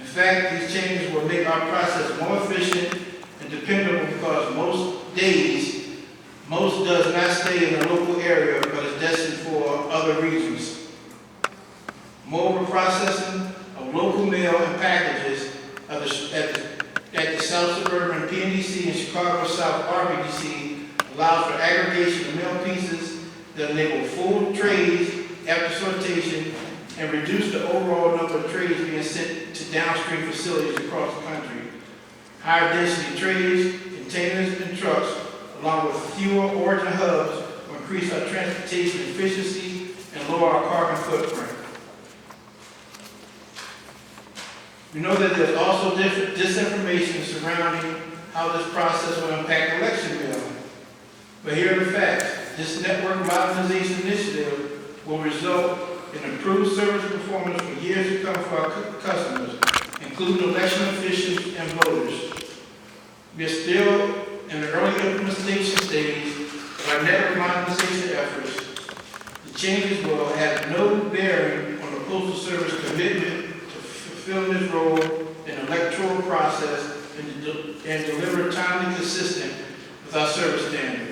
In fact, these changes will make our process more efficient and dependable because most days, most does not stay in the local area but is destined for other regions. Mobile processing of local mail and packages at the South Suburban PNDC and Chicago South RBDC allows for aggregation of mail pieces that enable full trays after sortation and reduce the overall number of trays being sent to downstream facilities across the country. Higher density trays, containers, and trucks, along with fewer origin hubs, will increase our transportation efficiency and lower our carbon footprint. We know that there's also disinformation surrounding how this process will impact election mailing. But here are the facts. This network modernization initiative will result in improved service performance for years to come for our customers, including election officials and voters. We are still in the early implementation stage of our network modernization efforts. The changes will have no bearing on the Postal Service commitment to fulfill this role in the electoral process and deliver timely, consistent with our service standard.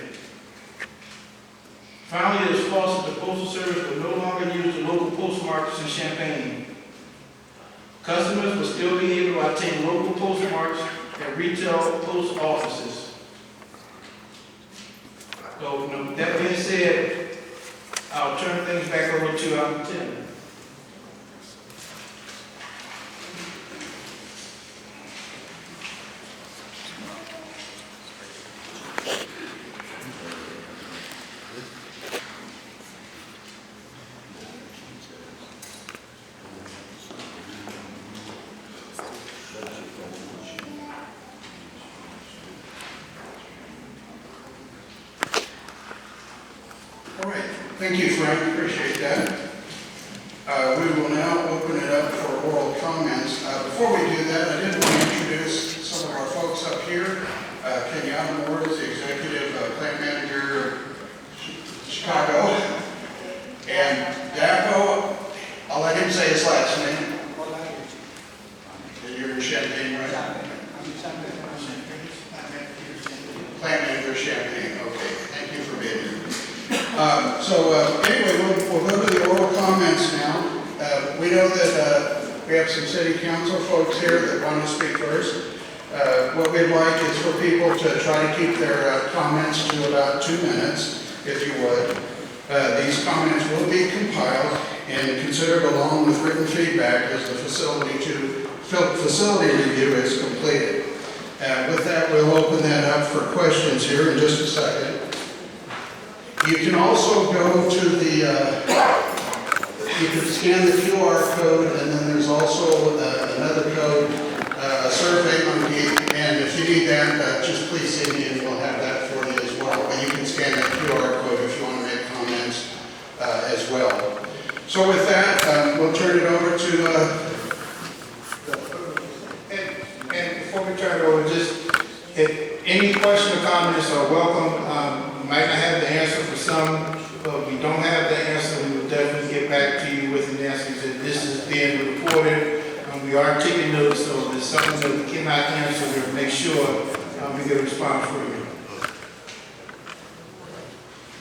Finally, it is false that the Postal Service will no longer use the local postmarks in Champaign. Customers will still be able to obtain local postmarks at retail post offices. So, that being said, I'll turn things back over to Tim. Thank you, Frank. Appreciate that. We will now open it up for oral comments. Before we do that, I did want to introduce some of our folks up here. Kenyatta Moore is the Executive Plant Manager of Chicago. And Dapo, I'll let him say his last name. You're in Champaign, right? Plant Manager Champaign. Okay, thank you for being here. Anyway, we'll go to the oral comments now. We know that we have some city council folks here that want to speak first. What we'd like is for people to try to keep their comments to about 2 minutes, if you would. These comments will be compiled and considered along with written feedback as the facility review is completed. With that, we'll open that up for questions here in just a second. You can also go to the, you can scan the QR code, and then there's also another code, Survey Monkey, and if you need that, just please see me and we'll have that for you as well. But you can scan that QR code if you want to make comments as well. So with that, we'll turn it over to... And before we turn it over, just if any question or comments are welcome. Might not have the answer for some, but if we don't have the answer, we will definitely get back to you with an answer. This is being reported, we are taking notes, so if there's something that we cannot answer, we'll make sure we get a response for you.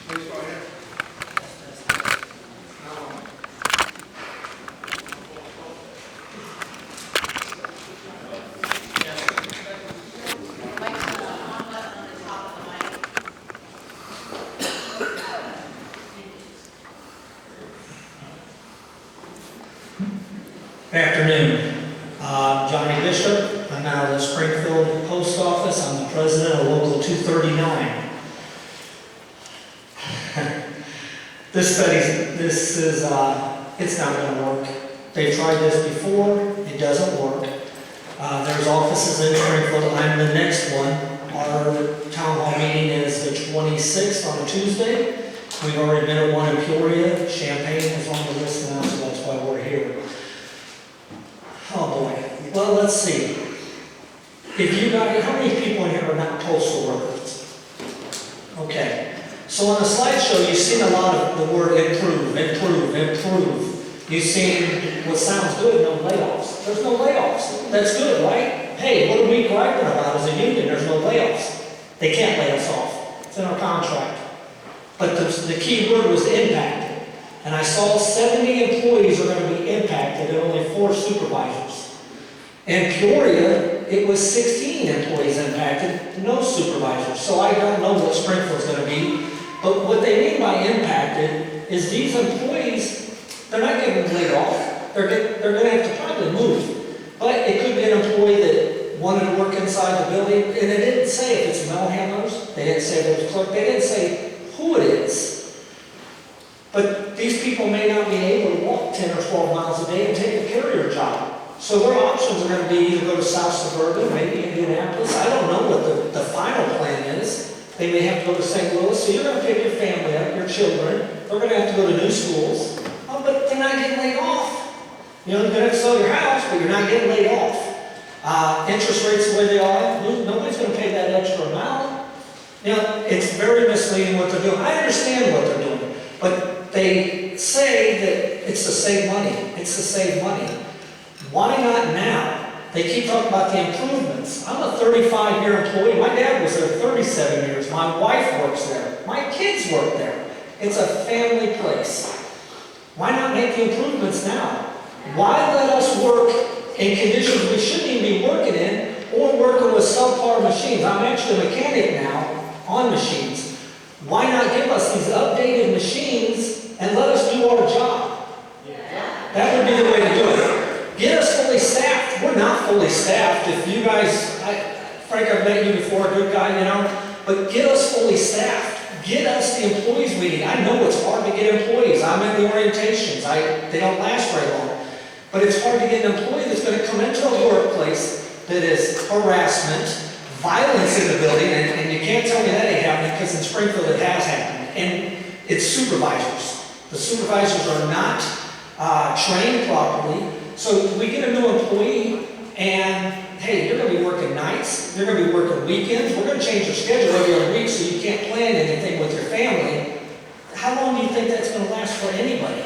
Please go ahead. Good afternoon. Johnny Bishop. I'm out of the Springfield Post Office. I'm the president of Local 239. It's not going to work. They've tried this before. It doesn't work. There's offices in Springfield. I'm the next one. Our town hall meeting is the 26th on a Tuesday. We've already been at one in Peoria. Champaign is on the list now, so that's why we're here. Oh boy. Well, let's see. If you got, how many people in here are not postal workers? Okay. So on the slideshow, you've seen a lot of the word improve, improve, improve. You've seen what sounds good, no layoffs. There's no layoffs. that's good, right? Hey, what are we griping about as a union? There's no layoffs. They can't lay us off. It's in our contract. But the key word was impacted. And I saw 70 employees are going to be impacted and only 4 supervisors. In Peoria, it was 16 employees impacted, no supervisors. So I don't know what Springfield's going to be. But what they mean by impacted is these employees, they're not getting laid off. They're going to have to probably move. But it could be an employee that wanted to work inside the building, and it didn't say if it's mail handlers, they didn't say if it's clerk, they didn't say who it is. But these people may not be able to walk 10 or 12 miles a day and take a carrier job. So their options are going to be either go to South Suburban, maybe Indianapolis. I don't know what the final plan is. They may have to go to St. Louis. So you're going to pick your family up, your children. They're going to have to go to new schools. Oh, but they're not getting laid off. You know, you're going to have to sell your house, but you're not getting laid off. Interest rates the way they are, nobody's going to pay that extra amount. You know, it's very misleading what they're doing. I understand what they're doing, but they say that it's to save money. It's to save money. Why not now? They keep talking about the improvements. I'm a 35-year employee. My dad was there 37 years. My wife works there. My kids work there. It's a family place. Why not make the improvements now? Why let us work in conditions we shouldn't even be working in, or working with subpar machines? I'm actually a mechanic now on machines. Why not give us these updated machines and let us do our job? That would be the way to do it. Get us fully staffed. We're not fully staffed. If you guys, Frank, I've met you before, a good guy, you know, but get us fully staffed. Get us the employees we need. I know it's hard to get employees. I'm in the orientations. They don't last very long. But it's hard to get an employee that's going to come into a workplace that is harassment, violence in the building, and you can't tell me that ain't happening, because in Springfield it has happened. And it's supervisors. The supervisors are not trained properly. So we get a new employee, and hey, you're going to be working nights, you're going to be working weekends, we're going to change your schedule every other week so you can't plan anything with your family. How long do you think that's going to last for anybody?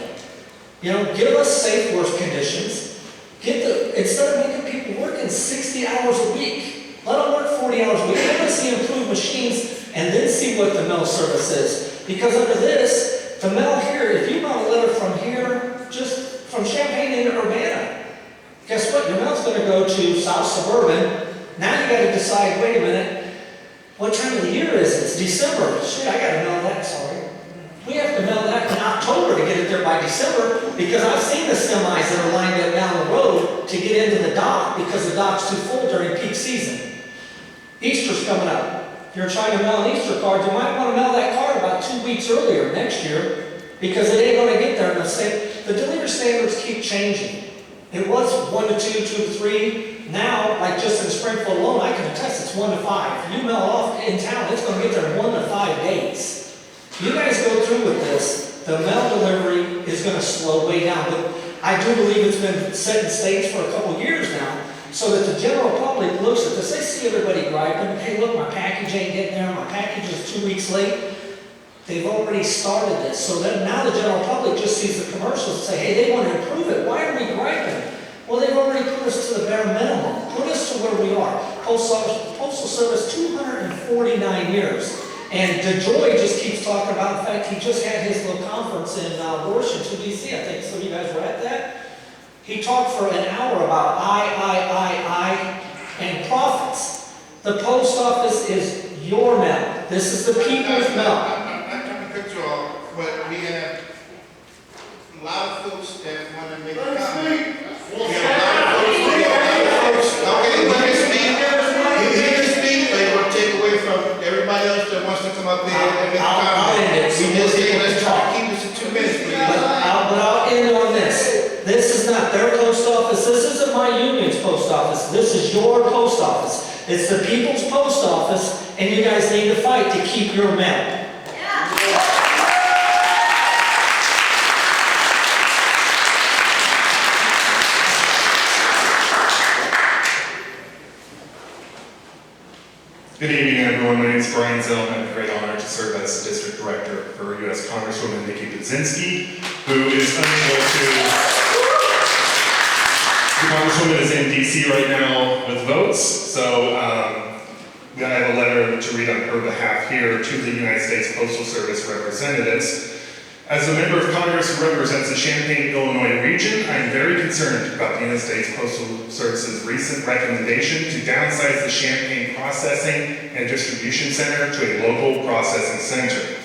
You know, give us safe work conditions. Instead of making people working 60 hours a week, let them work 40 hours a week. Let us see improved machines and then see what the mail service is. Because under this, the mail here, if you mail a letter from here, just from Champaign into Urbana, guess what? Your mail's going to go to South Suburban. Now you got to decide, wait a minute, what time of the year is it? It's December. Shit, I got to mail that, sorry. We have to mail that in October to get it there by December, because I've seen the semis that are lined up down the road to get into the dock because the dock's too full during peak season. Easter's coming up. If you're trying to mail an Easter card, you might want to mail that card about 2 weeks earlier next year, because it ain't going to get there in the same. The delivery standards keep changing. It was 1 to 2, 2 to 3. Now, like just in Springfield alone, I can attest it's 1 to 5. You mail off in town, it's going to get there in 1 to 5 days. You guys go through with this, the mail delivery is going to slow way down. But I do believe it's been set in states for a couple years now, so that the general public looks at this. They see everybody griping, hey look, my package ain't getting there, my package is 2 weeks late. They've already started this, so that now the general public just sees the commercials and say, hey, they want to improve it. Why are we griping? Well, they've already put us to the bare minimum. Put us to where we are. Postal Service, 249 years. And DeJoy just keeps talking about, in fact, he just had his little conference in Washington, D.C., I think, so you guys were at that. He talked for an hour about I, and profits. The post office is your mail. This is the people's mail. But we have a lot of folks that want to make a comment. We have a lot of folks, okay, he can speak, but it will take away from everybody else that wants to come up here and make a comment. We just say, let's try to keep this in 2 minutes, please. But I'll end on this. This is not their post office. This isn't my union's post office. This is your post office. It's the people's post office, and you guys need to fight to keep your mail. Good evening, everyone. My name is Brian Zellman. I have the great honor to serve as District Director for U.S. Congresswoman Nikki Budzinski, who is unable to become Congresswoman is in DC right now with votes, so I have a letter to read on her behalf here to the United States Postal Service representatives. As a member of Congress who represents the Champaign, Illinois region, I am very concerned about the United States Postal Service's recent recommendation to downsize the Champaign Processing and Distribution Center to a local processing center.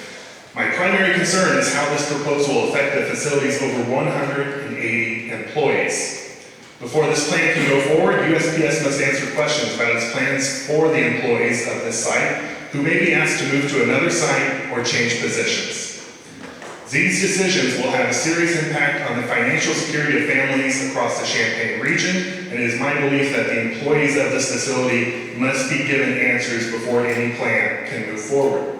My primary concern is how this proposal will affect the facility's over 180 employees. Before this plan can go forward, USPS must answer questions about its plans for the employees of this site who may be asked to move to another site or change positions. These decisions will have a serious impact on the financial security of families across the Champaign region, and it is my belief that the employees of this facility must be given answers before any plan can move forward.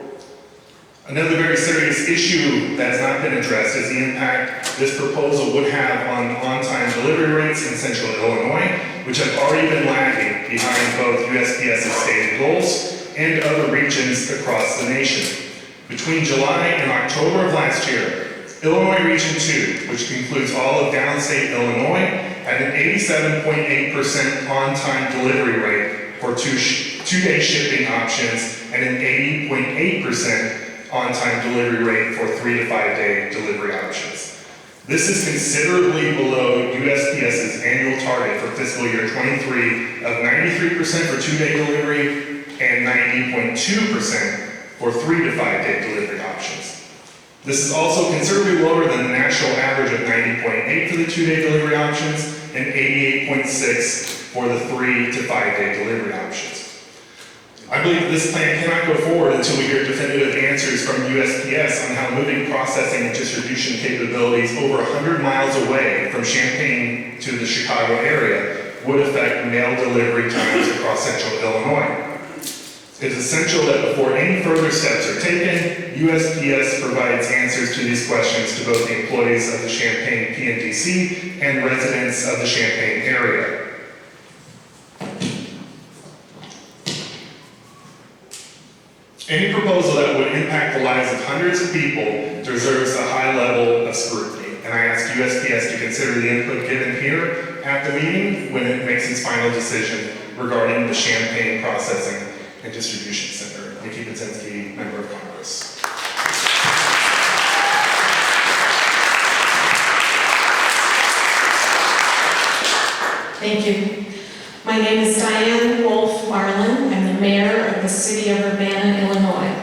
Another very serious issue that has not been addressed is the impact this proposal would have on on-time delivery rates in central Illinois, which have already been lagging behind both USPS's stated goals and other regions across the nation. Between July and October of last year, Illinois Region 2, which includes all of downstate Illinois, had an 87.8% on-time delivery rate for two-day shipping options and an 80.8% on-time delivery rate for 3 to 5 day delivery options. This is considerably below USPS's annual target for fiscal year 23 of 93% for 2-day delivery and 90.2% for 3 to 5 day delivery options. This is also considerably lower than the national average of 90.8 for the 2-day delivery options and 88.6 for the 3 to 5 day delivery options. I believe that this plan cannot go forward until we hear definitive answers from USPS on how moving processing and distribution capabilities over 100 miles away from Champaign to the Chicago area would affect mail delivery times across central Illinois. It is essential that before any further steps are taken, USPS provides answers to these questions to both the employees of the Champaign PNDC and residents of the Champaign area. Any proposal that would impact the lives of hundreds of people deserves a high level of scrutiny, and I ask USPS to consider the input given here at the meeting when it makes its final decision regarding the Champaign Processing and Distribution Center. Nikki Patinski, Member of Congress. Thank you. My name is Diane Wolf Marlin. I'm the mayor of the city of Urbana, Illinois.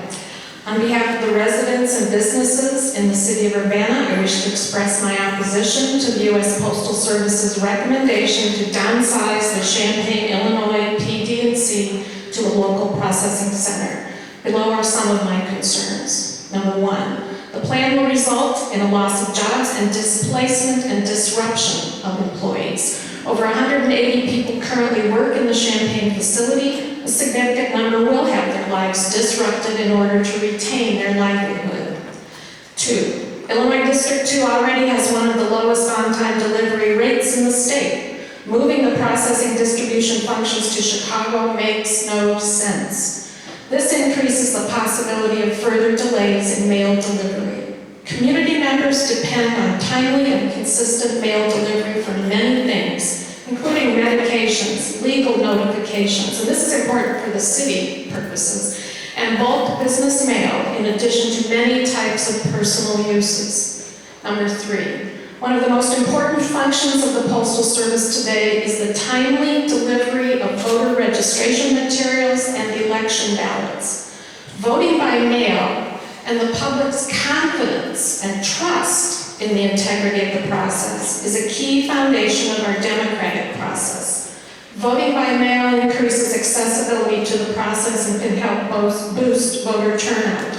On behalf of the residents and businesses in the city of Urbana, I wish to express my opposition to the U.S. Postal Service's recommendation to downsize the Champaign, Illinois PD&C to a local processing center. Below are some of my concerns. Number one, the plan will result in a loss of jobs and displacement and disruption of employees. Over 180 people currently work in the Champaign facility. A significant number will have their lives disrupted in order to retain their livelihood. 2, Illinois District 2 already has one of the lowest on-time delivery rates in the state. Moving the processing distribution functions to Chicago makes no sense. This increases the possibility of further delays in mail delivery. Community members depend on timely and consistent mail delivery for many things, including medications, legal notifications, and this is important for the city purposes, and bulk business mail, in addition to many types of personal uses. Number 3, one of the most important functions of the Postal Service today is the timely delivery of voter registration materials and election ballots. Voting by mail and the public's confidence and trust in the integrity of the process is a key foundation of our democratic process. Voting by mail increases accessibility to the process and can help boost voter turnout.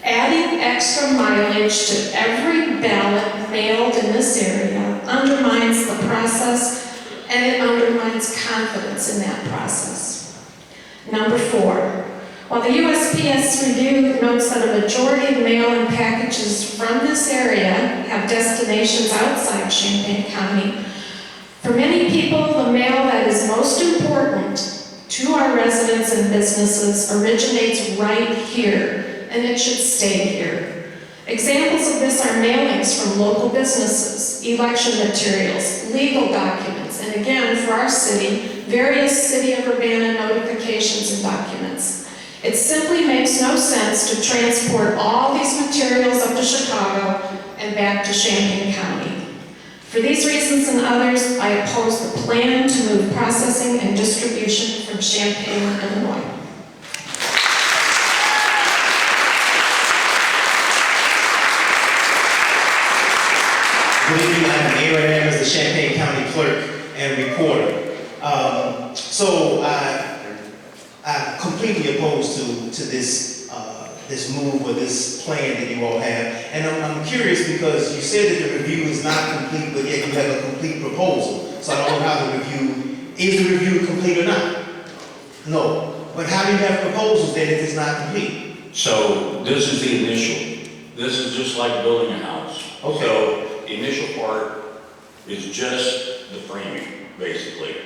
Adding extra mileage to every ballot mailed in this area undermines the process and it undermines confidence in that process. Number 4, while the USPS review notes that a majority of mail and packages from this area have destinations outside Champaign County, for many people, the mail that is most important to our residents and businesses originates right here, and it should stay here. Examples of this are mailings from local businesses, election materials, legal documents, and and again for our city, various City of Urbana notifications and documents. It simply makes no sense to transport all these materials up to Chicago and back to Champaign County. For these reasons and others, I oppose the plan to move processing and distribution from Champaign, Illinois. Good evening, I'm Aaron Evans, the Champaign County Clerk and Recorder. I'm completely opposed to this move or this plan that you all have. And I'm curious because you said that the review is not complete, but yet you have a complete proposal. So I don't know how is the review complete or not? No. But how do you have proposals then if it's not complete? So this is the initial. This is just like building a house. Okay. So the initial part is just the framing, basically.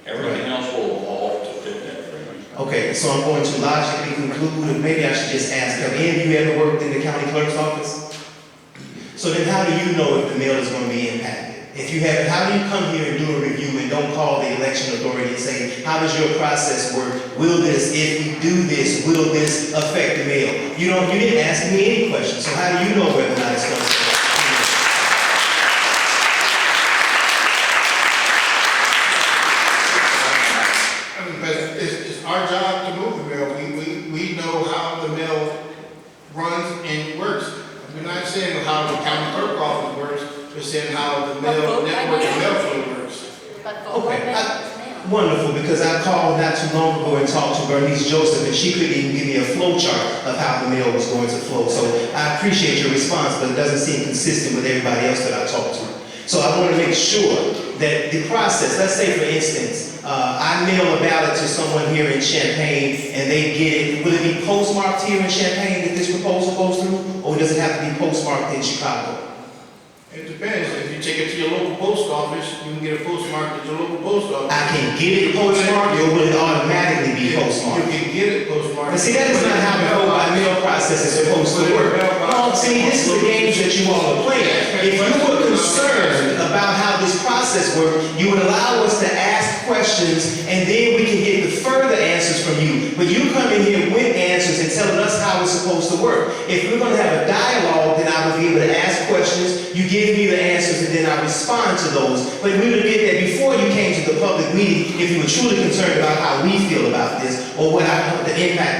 Everything else will evolve to fit that framing. Okay, so I'm going to logically conclude, and maybe I should just ask, have any of you ever worked in the county clerk's office? So then how do you know if the mail is going to be impacted? If you haven't, how do you come here and do a review and don't call the election authority and say, how does your process work? Will this, if we do this, will this affect the mail? You didn't ask me any questions, so how do you know whether or not it's going to? It's our job to move the mail. We know how the mail runs and works. We're not saying how the county clerk office works, we're saying how the mail network and mail flow works. Okay, wonderful, because I called not too long ago and talked to Bernice Joseph, and she couldn't even give me a flow chart of how the mail was going to flow. So I appreciate your response, but it doesn't seem consistent with everybody else that I talked to. So I want to make sure that the process, let's say for instance, I mail a ballot to someone here in Champaign and they get it. Will it be postmarked here in Champaign if this proposal goes through? Or does it have to be postmarked in Chicago? It depends. If you take it to your local post office, you can get a postmark at your local post office. I can get it postmarked, or will it automatically be You postmarked? can get it postmarked. But see, that is not how the vote by mail process is supposed to work. Well, see, this is the games that you all are playing. If you were concerned about how this process worked, you would allow us to ask questions and then we can get the further answers from you. But you come in here with answers and telling us how it's supposed to work. If we're going to have a dialogue, then I would be able to ask questions, you give me the answers, and then I respond to those. But we would have did that before you came to the public meeting if you were truly concerned about how we feel about this or what the impact